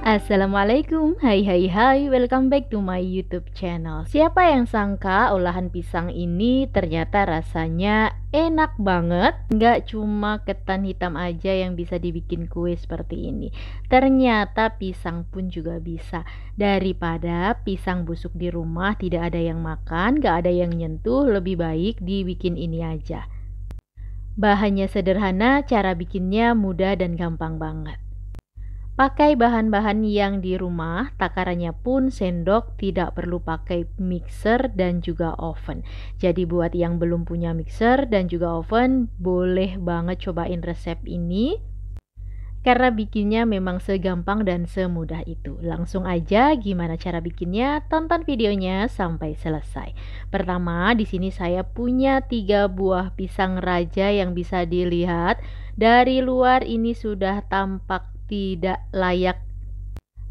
Assalamualaikum, hai, welcome back to my YouTube channel. Siapa yang sangka olahan pisang ini ternyata rasanya enak banget. Nggak cuma ketan hitam aja yang bisa dibikin kue seperti ini. Ternyata pisang pun juga bisa. Daripada pisang busuk di rumah tidak ada yang makan, nggak ada yang nyentuh, lebih baik dibikin ini aja. Bahannya sederhana, cara bikinnya mudah dan gampang banget. Pakai bahan-bahan yang di rumah, takarannya pun sendok, tidak perlu pakai mixer dan juga oven. Jadi buat yang belum punya mixer dan juga oven, boleh banget cobain resep ini karena bikinnya memang segampang dan semudah itu. Langsung aja gimana cara bikinnya, tonton videonya sampai selesai. Pertama, di sini saya punya 3 buah pisang raja yang bisa dilihat. Dari luar ini sudah tampak tidak layak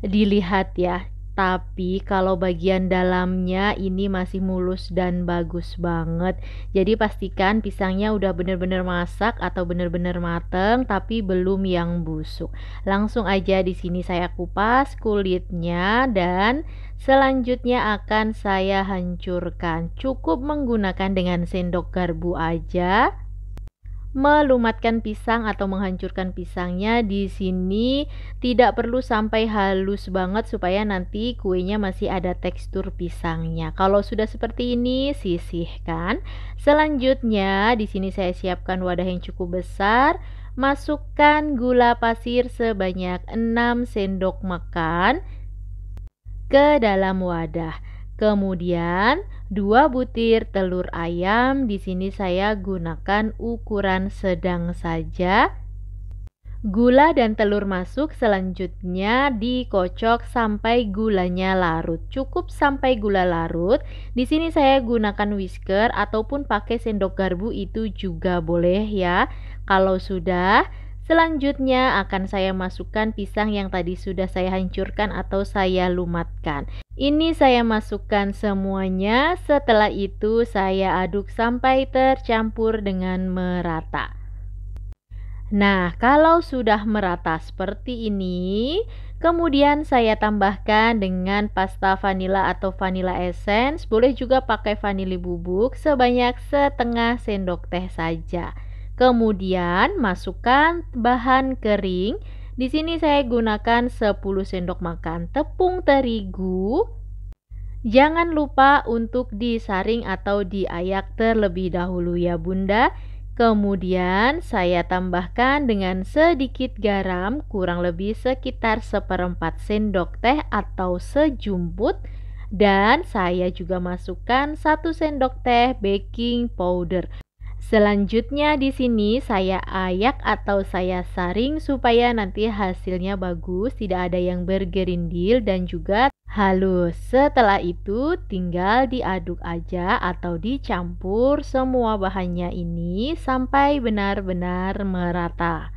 dilihat ya. Tapi kalau bagian dalamnya ini masih mulus dan bagus banget. Jadi pastikan pisangnya udah bener-bener masak atau bener-bener mateng tapi belum yang busuk. Langsung aja di sini saya kupas kulitnya dan selanjutnya akan saya hancurkan. Cukup menggunakan dengan sendok garpu aja. Melumatkan pisang atau menghancurkan pisangnya di sini tidak perlu sampai halus banget supaya nanti kuenya masih ada tekstur pisangnya. Kalau sudah seperti ini, sisihkan. Selanjutnya di sini saya siapkan wadah yang cukup besar. Masukkan gula pasir sebanyak 6 sendok makan ke dalam wadah. Kemudian 2 butir telur ayam, di sini saya gunakan ukuran sedang saja. Gula dan telur masuk, selanjutnya dikocok sampai gulanya larut. Cukup sampai gula larut. Di sini saya gunakan whisker ataupun pakai sendok garpu itu juga boleh ya. Kalau sudah, selanjutnya akan saya masukkan pisang yang tadi sudah saya hancurkan atau saya lumatkan. Ini saya masukkan semuanya. Setelah itu saya aduk sampai tercampur dengan merata. Nah, kalau sudah merata seperti ini, kemudian saya tambahkan dengan pasta vanila atau vanilla essence. Boleh juga pakai vanili bubuk sebanyak setengah sendok teh saja. Kemudian masukkan bahan kering. Di sini saya gunakan 10 sendok makan tepung terigu. Jangan lupa untuk disaring atau diayak terlebih dahulu ya Bunda. Kemudian saya tambahkan dengan sedikit garam, kurang lebih sekitar 1/4 sendok teh atau sejumput. Dan saya juga masukkan 1 sendok teh baking powder. Selanjutnya di sini saya ayak atau saya saring supaya nanti hasilnya bagus, tidak ada yang bergerindil dan juga halus. Setelah itu tinggal diaduk aja atau dicampur semua bahannya ini sampai benar-benar merata.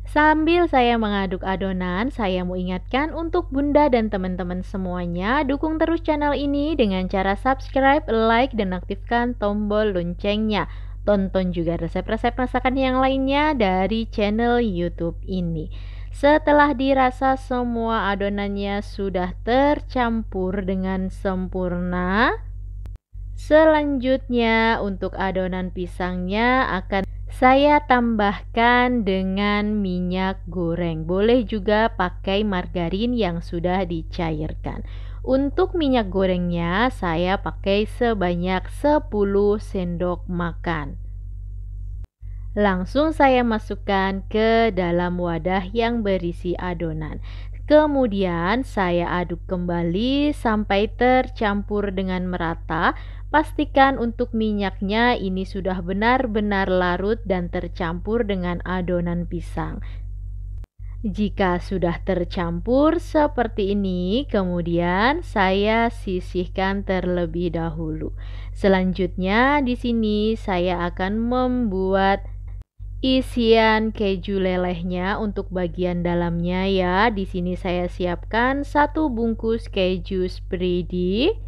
Sambil saya mengaduk adonan, saya mau ingatkan untuk Bunda dan teman-teman semuanya, dukung terus channel ini dengan cara subscribe, like, dan aktifkan tombol loncengnya. Tonton juga resep-resep masakan yang lainnya dari channel YouTube ini. Setelah dirasa semua adonannya sudah tercampur dengan sempurna, selanjutnya untuk adonan pisangnya akan saya tambahkan dengan minyak goreng. Boleh juga pakai margarin yang sudah dicairkan. Untuk minyak gorengnya saya pakai sebanyak 10 sendok makan. Langsung saya masukkan ke dalam wadah yang berisi adonan. Kemudian saya aduk kembali sampai tercampur dengan merata. Pastikan untuk minyaknya ini sudah benar-benar larut dan tercampur dengan adonan pisang. Jika sudah tercampur seperti ini, kemudian saya sisihkan terlebih dahulu. Selanjutnya di sini saya akan membuat isian keju lelehnya untuk bagian dalamnya ya. Di sini saya siapkan 1 bungkus keju spready.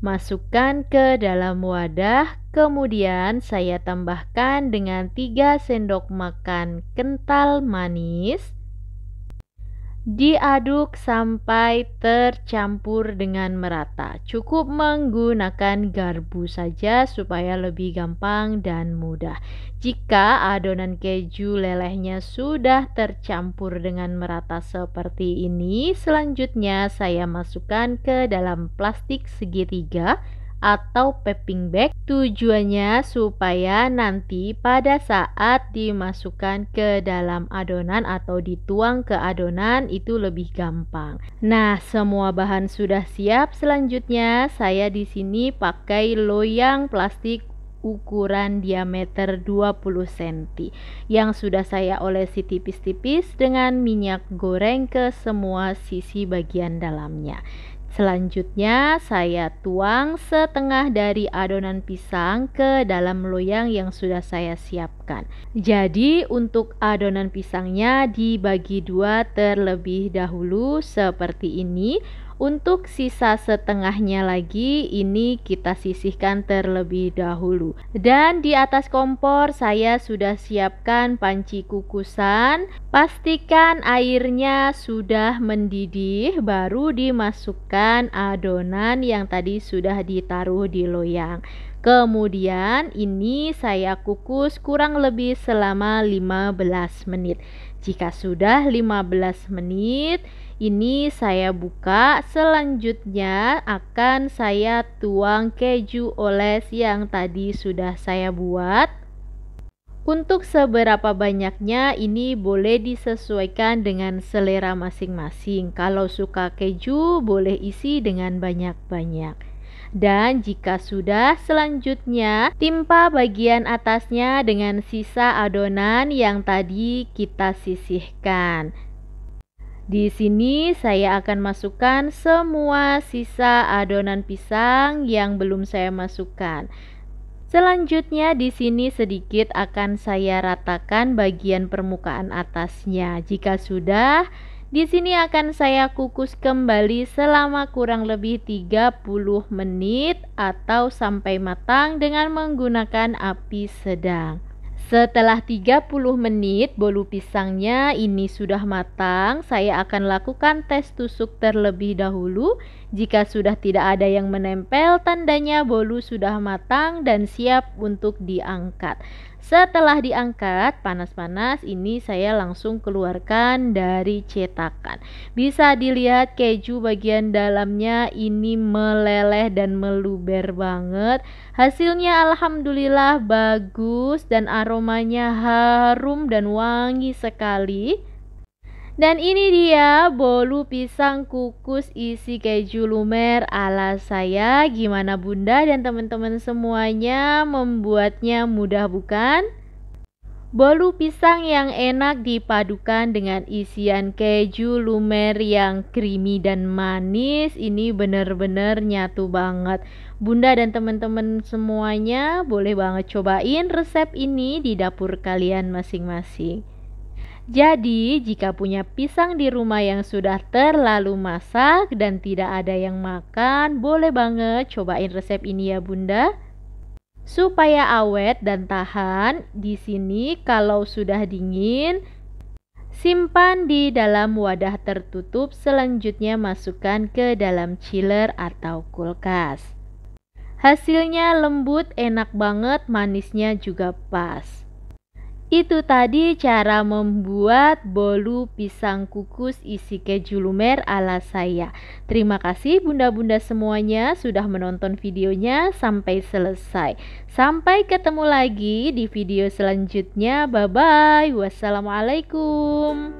Masukkan ke dalam wadah, kemudian saya tambahkan dengan 3 sendok makan kental manis. Diaduk sampai tercampur dengan merata. Cukup menggunakan garpu saja supaya lebih gampang dan mudah. Jika adonan keju lelehnya sudah tercampur dengan merata seperti ini, selanjutnya saya masukkan ke dalam plastik segitiga atau piping bag. Tujuannya supaya nanti pada saat dimasukkan ke dalam adonan atau dituang ke adonan itu lebih gampang. Nah, semua bahan sudah siap. Selanjutnya saya di sini pakai loyang plastik ukuran diameter 20 cm yang sudah saya olesi tipis-tipis dengan minyak goreng ke semua sisi bagian dalamnya. Selanjutnya saya tuang setengah dari adonan pisang ke dalam loyang yang sudah saya siapkan. Jadi untuk adonan pisangnya dibagi dua terlebih dahulu seperti ini. Untuk sisa setengahnya lagi ini kita sisihkan terlebih dahulu. Dan di atas kompor saya sudah siapkan panci kukusan. Pastikan airnya sudah mendidih, baru dimasukkan adonan yang tadi sudah ditaruh di loyang. Kemudian ini saya kukus kurang lebih selama 15 menit. Jika sudah 15 menit, ini saya buka. Selanjutnya akan saya tuang keju oles yang tadi sudah saya buat. Untuk seberapa banyaknya ini boleh disesuaikan dengan selera masing-masing. Kalau suka keju boleh isi dengan banyak-banyak. Dan jika sudah, selanjutnya timpa bagian atasnya dengan sisa adonan yang tadi kita sisihkan. Di sini saya akan masukkan semua sisa adonan pisang yang belum saya masukkan. Selanjutnya di sini sedikit akan saya ratakan bagian permukaan atasnya. Jika sudah, di sini akan saya kukus kembali selama kurang lebih 30 menit atau sampai matang dengan menggunakan api sedang. Setelah 30 menit bolu pisangnya ini sudah matang, saya akan lakukan tes tusuk terlebih dahulu. Jika sudah tidak ada yang menempel, tandanya bolu sudah matang dan siap untuk diangkat. Setelah diangkat panas-panas, ini saya langsung keluarkan dari cetakan. Bisa dilihat keju bagian dalamnya ini meleleh dan meluber banget. Hasilnya alhamdulillah bagus dan aromanya harum dan wangi sekali. Dan ini dia bolu pisang kukus isi keju lumer ala saya. Gimana bunda dan teman-teman semuanya, membuatnya mudah bukan? Bolu pisang yang enak dipadukan dengan isian keju lumer yang creamy dan manis, ini benar-benar nyatu banget. Bunda dan teman-teman semuanya boleh banget cobain resep ini di dapur kalian masing-masing. Jadi, jika punya pisang di rumah yang sudah terlalu masak dan tidak ada yang makan, boleh banget cobain resep ini ya Bunda. Supaya awet dan tahan, di sini kalau sudah dingin, simpan di dalam wadah tertutup, selanjutnya masukkan ke dalam chiller atau kulkas. Hasilnya lembut, enak banget, manisnya juga pas. Itu tadi cara membuat bolu pisang kukus isi keju lumer ala saya. Terima kasih bunda-bunda semuanya sudah menonton videonya sampai selesai. Sampai ketemu lagi di video selanjutnya. Bye bye. Wassalamualaikum.